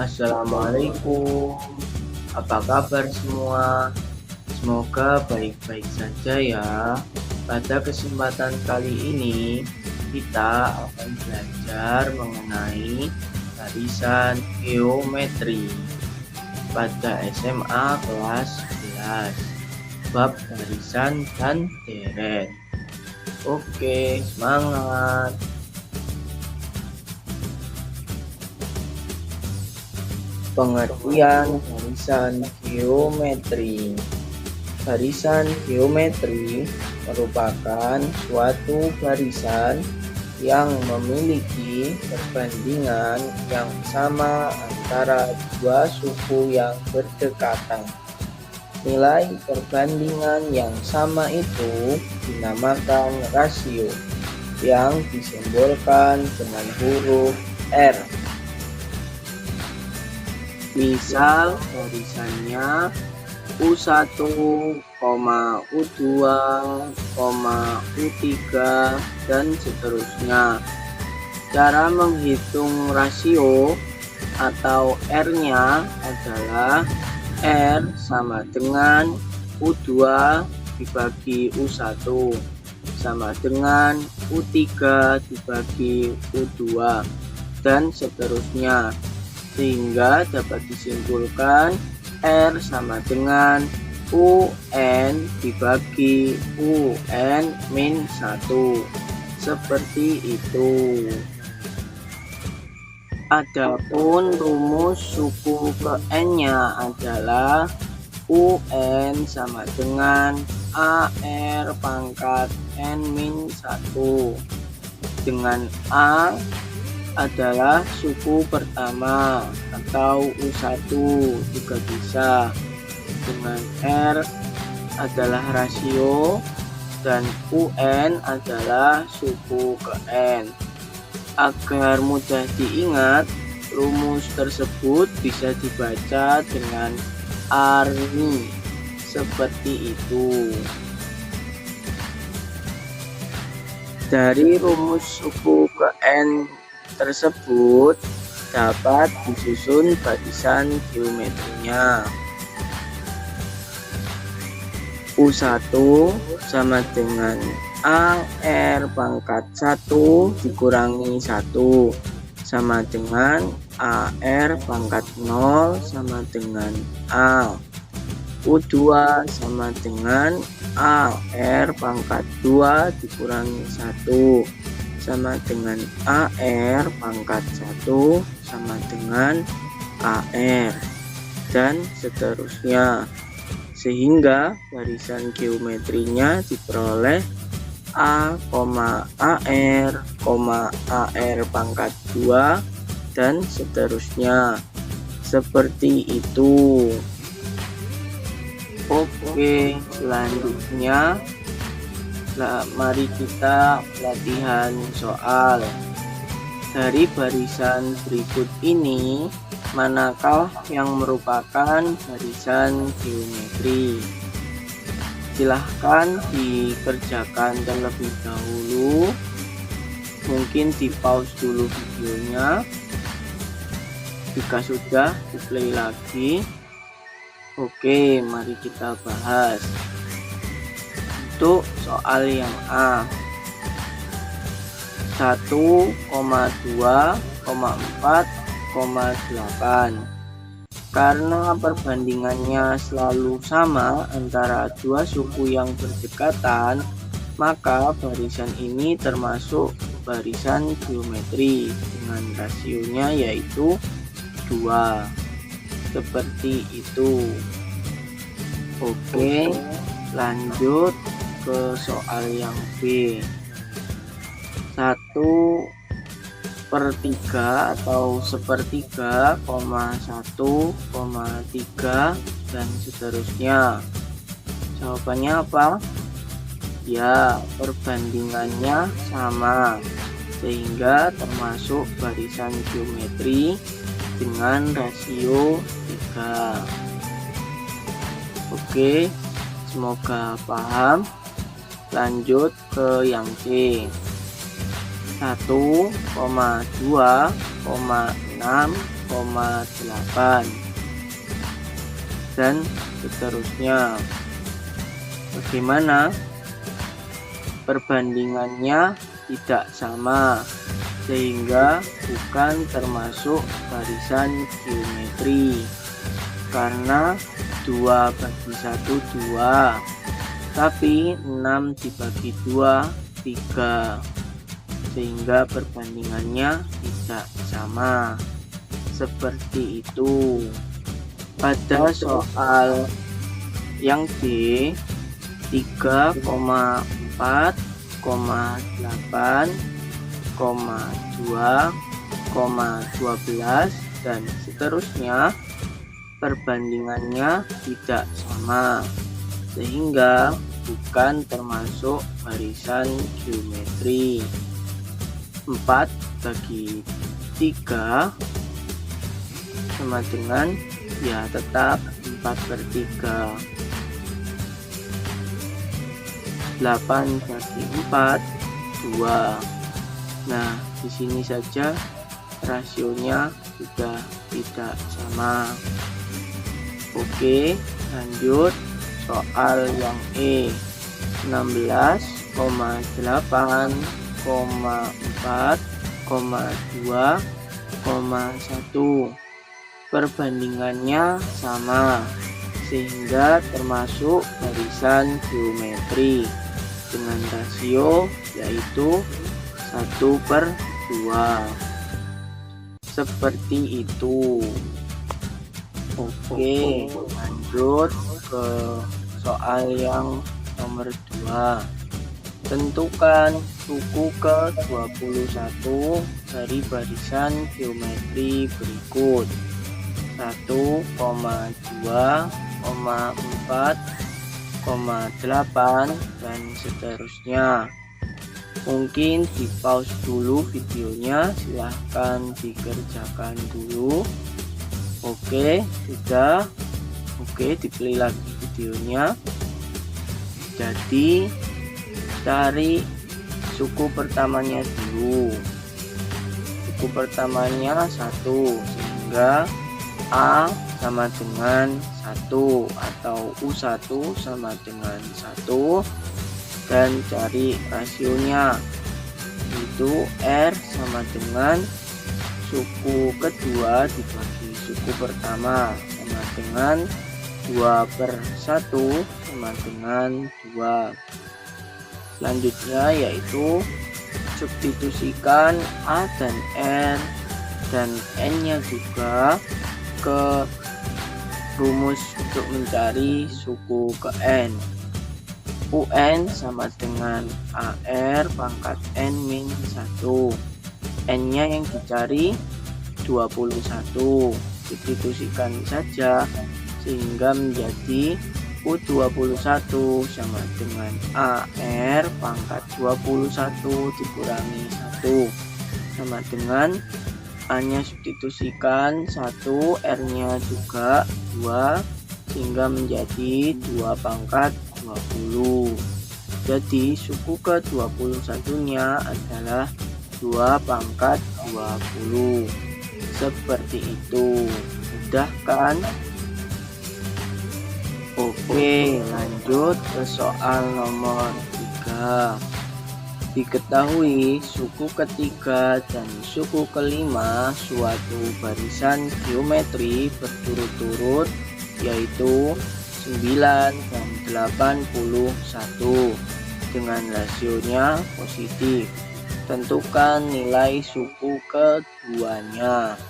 Assalamualaikum, apa kabar semua? Semoga baik-baik saja ya. Pada kesempatan kali ini, kita akan belajar mengenai barisan geometri pada SMA kelas 11, bab barisan dan deret. Oke, semangat! Pengertian barisan geometri. Barisan geometri merupakan suatu barisan yang memiliki perbandingan yang sama antara dua suku yang berdekatan. Nilai perbandingan yang sama itu dinamakan rasio, yang disimbolkan dengan huruf R. Misal barisannya U1, U2, U3 dan seterusnya. Cara menghitung rasio atau R-nya adalah R sama dengan U2 dibagi U1 sama dengan U3 dibagi U2 dan seterusnya, sehingga dapat disimpulkan R sama dengan UN dibagi UN min 1. Seperti itu. Adapun rumus suku ke N-nya adalah UN sama dengan AR pangkat N min 1, dengan A adalah suku pertama atau U1 juga bisa, dengan R adalah rasio dan UN adalah suku ke N. Agar mudah diingat, rumus tersebut bisa dibaca dengan ARNI seperti itu. Dari rumus suku ke N tersebut dapat disusun barisan geometrinya. U1 sama dengan AR pangkat 1 dikurangi 1 sama dengan AR pangkat 0 sama dengan A. U2 sama dengan AR pangkat 2 dikurangi 1 sama dengan AR pangkat 1 sama dengan AR dan seterusnya, sehingga barisan geometrinya diperoleh A, AR, AR pangkat 2 dan seterusnya, seperti itu. Oke, selanjutnya mari kita latihan soal. Dari barisan berikut ini, manakah yang merupakan barisan geometri? Silahkan dikerjakan terlebih dahulu. Mungkin di pause dulu videonya. Jika sudah, di play lagi. Oke, mari kita bahas. Untuk soal yang A, 1,2,4,8. Karena perbandingannya selalu sama antara dua suku yang berdekatan, maka barisan ini termasuk barisan geometri dengan rasionya yaitu 2. Seperti itu. Oke, lanjut ke soal yang B. 1/3 atau 1/3, 1,3 dan seterusnya. Jawabannya apa? Ya, perbandingannya sama, sehingga termasuk barisan geometri dengan rasio 3. Oke, semoga paham. Lanjut ke yang C. 1,2,6,8 dan seterusnya. Bagaimana? Perbandingannya tidak sama, sehingga bukan termasuk barisan geometri, karena 2 bagi 1 2, tapi 6 dibagi 2 3, sehingga perbandingannya tidak sama. Seperti itu. Pada soal yang D, 3,4,8,2,12 dan seterusnya, perbandingannya tidak sama, sehingga bukan termasuk barisan geometri. 4 bagi 3 sama dengan, ya tetap 4/3. 8 bagi 4 2. Nah, di sini saja rasionya sudah tidak sama. Oke, lanjut soal yang E. 16,8,4,2,1. Perbandingannya sama, sehingga termasuk barisan geometri dengan rasio yaitu 1/2. Seperti itu. Oke, lanjut ke soal yang nomor 2. Tentukan suku ke-21 dari barisan geometri berikut: 1,2,4,8 dan seterusnya. Mungkin di pause dulu videonya, silahkan dikerjakan dulu. Oke, sudah. Oke, di-play lagi videonya. Jadi cari suku pertamanya dulu. Suku pertamanya 1, sehingga A sama dengan 1 atau U1 sama dengan 1, dan cari rasionya, itu R sama dengan suku kedua dibagi suku pertama sama dengan 2/1 sama dengan 2. Selanjutnya yaitu substitusikan A dan R dan N-nya juga ke rumus untuk mencari suku ke N. UN sama dengan AR pangkat N min 1. N-nya yang dicari 21. Substitusikan saja sehingga menjadi U21 sama dengan AR pangkat 21 dikurangi 1 sama dengan A-nya substitusikan 1, R-nya juga 2, sehingga menjadi 2 pangkat 20. Jadi suku ke-21-nya adalah 2 pangkat 20. Seperti itu. Mudah kan? Oke, lanjut ke soal nomor 3. Diketahui suku ketiga dan suku kelima suatu barisan geometri berturut-turut, yaitu 9 dan 81 dengan rasionya positif. Tentukan nilai suku keduanya.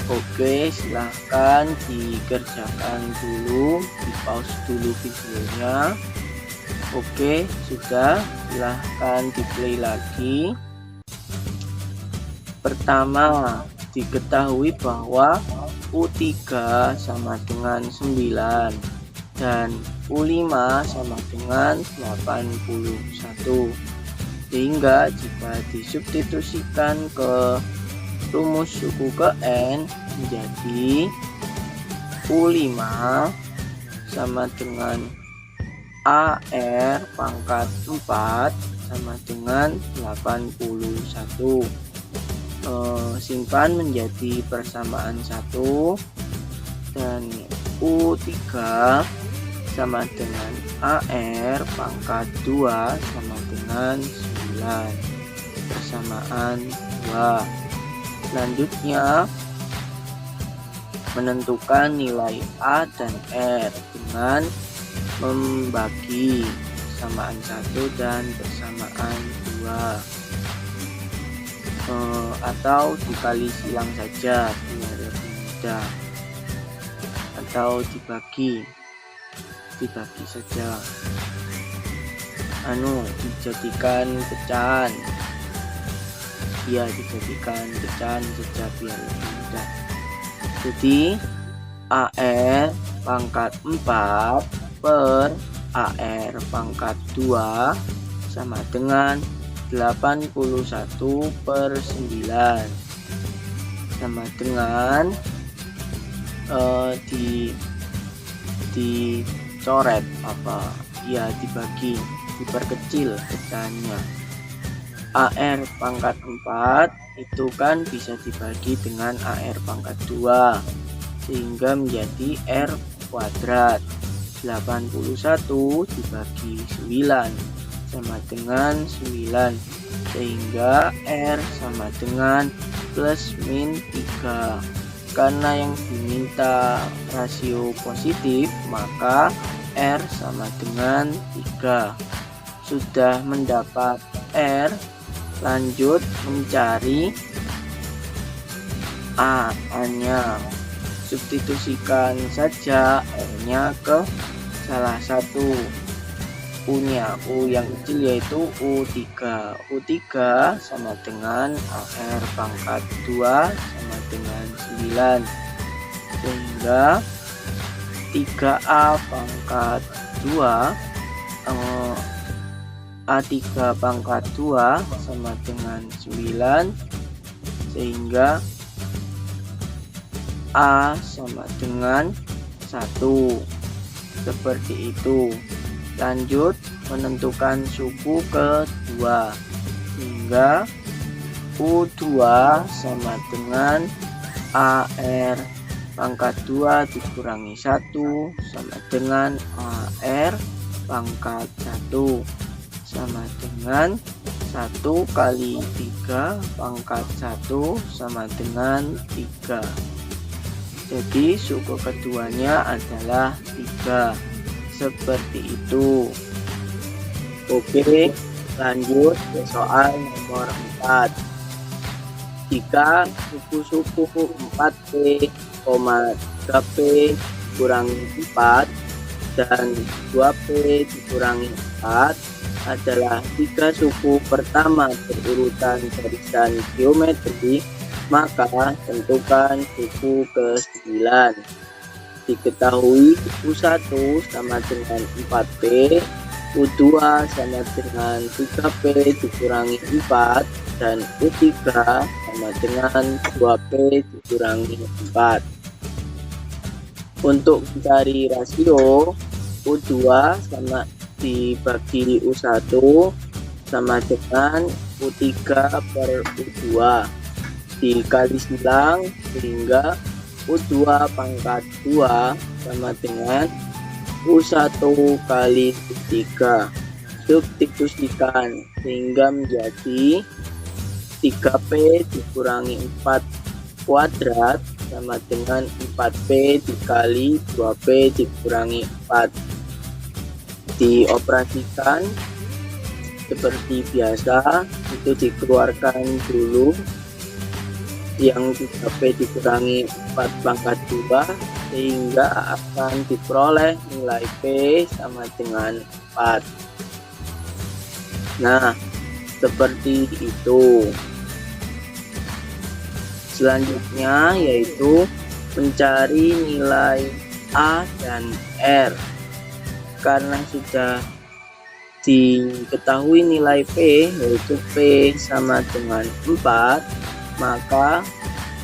Oke, silahkan dikerjakan dulu, di pause dulu videonya. Oke, sudah, silahkan di-play lagi. Pertama, diketahui bahwa U3 sama dengan 9 dan U5 sama dengan 81. Sehingga jika disubstitusikan ke rumus suku ke N menjadi U5 sama dengan AR pangkat 4 sama dengan 81. Simpan menjadi persamaan 1, dan U3 sama dengan AR pangkat 2 sama dengan 9, persamaan 2. Selanjutnya menentukan nilai A dan R dengan membagi persamaan 1 dan persamaan 2, atau dikali silang saja biar lebih mudah, atau dibagi saja, dijadikan pecahan, dijadikan pecahan saja biar lebih mudah. Jadi AR pangkat 4 per AR pangkat 2 sama dengan 81 per 9, sama dengan dicoret dibagi, diperkecil pecahannya. AR pangkat 4 itu kan bisa dibagi dengan AR pangkat 2 sehingga menjadi R kuadrat. 81 dibagi 9 sama dengan 9, sehingga R sama dengan plus min 3. Karena yang diminta rasio positif, maka R sama dengan 3. Sudah mendapat R, lanjut mencari A-nya. Substitusikan saja R-nya ke salah satu U-nya. U yang kecil yaitu U3. U3 sama dengan AR pangkat 2 sama dengan 9, sehingga 3A pangkat 2 A3 pangkat 2 sama dengan 9, sehingga A sama dengan 1. Seperti itu. Lanjut menentukan suku kedua, sehingga U2 sama dengan AR pangkat 2 dikurangi 1 sama dengan AR pangkat 1 sama dengan 1 kali 3 pangkat 1 sama dengan 3. Jadi suku keduanya adalah 3. Seperti itu. Oke, lanjut ke soal nomor 4. Jika suku-suku 4P, 3P dikurangi 4 dan 2P dikurangi 4 adalah 3 suku pertama berurutan barisan geometri, maka tentukan suku ke-9. Diketahui U1 sama dengan 4P, U2 sama dengan 3P dikurangi 4, dan U3 sama dengan 2P dikurangi 4. Untuk mencari rasio, U2 sama dibagi U1 sama dengan U3 per U2, dikali silang sehingga U2 pangkat 2 sama dengan U1 kali U3. Substitusikan sehingga menjadi 3P dikurangi 4 kuadrat sama dengan 4P dikali 2P dikurangi 4. Dioperasikan seperti biasa, itu dikeluarkan dulu yang 3P dikurangi 4 pangkat 2 sehingga akan diperoleh nilai P sama dengan 4. Nah, seperti itu. Selanjutnya yaitu mencari nilai A dan R. Karena sudah diketahui nilai P, yaitu P sama dengan 4, maka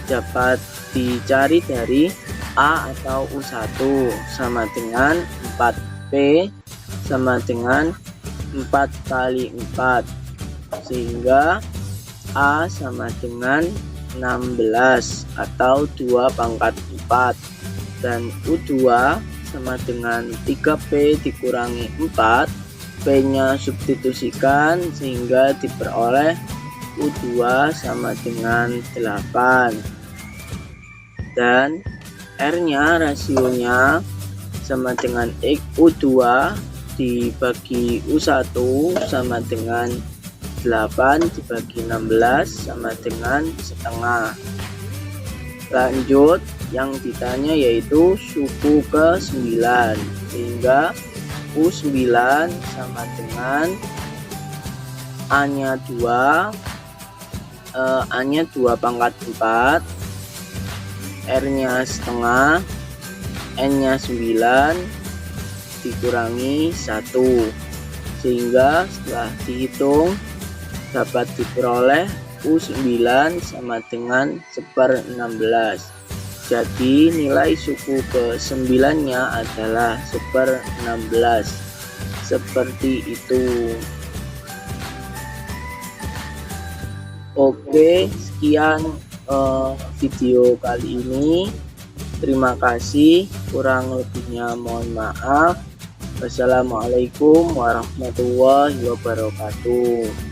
dapat dicari dari A atau U1 sama dengan 4P sama dengan 4 kali 4, sehingga A sama dengan 16 atau 2 pangkat 4, dan U2 sama dengan 3P dikurangi 4, P nya substitusikan sehingga diperoleh U2 sama dengan 8, dan R nya rasionya sama dengan U2 dibagi U1 sama dengan 8 dibagi 16 sama dengan setengah. Lanjut, yang ditanya yaitu suku ke-9, sehingga U9 sama dengan A nya 2 pangkat 4, R nya setengah, N nya 9 dikurangi 1, sehingga setelah dihitung dapat diperoleh U9 sama dengan 1/16. Jadi nilai suku ke-9 nya adalah 1/16. Seperti itu. Oke, sekian video kali ini. Terima kasih, kurang lebihnya mohon maaf. Wassalamualaikum warahmatullahi wabarakatuh.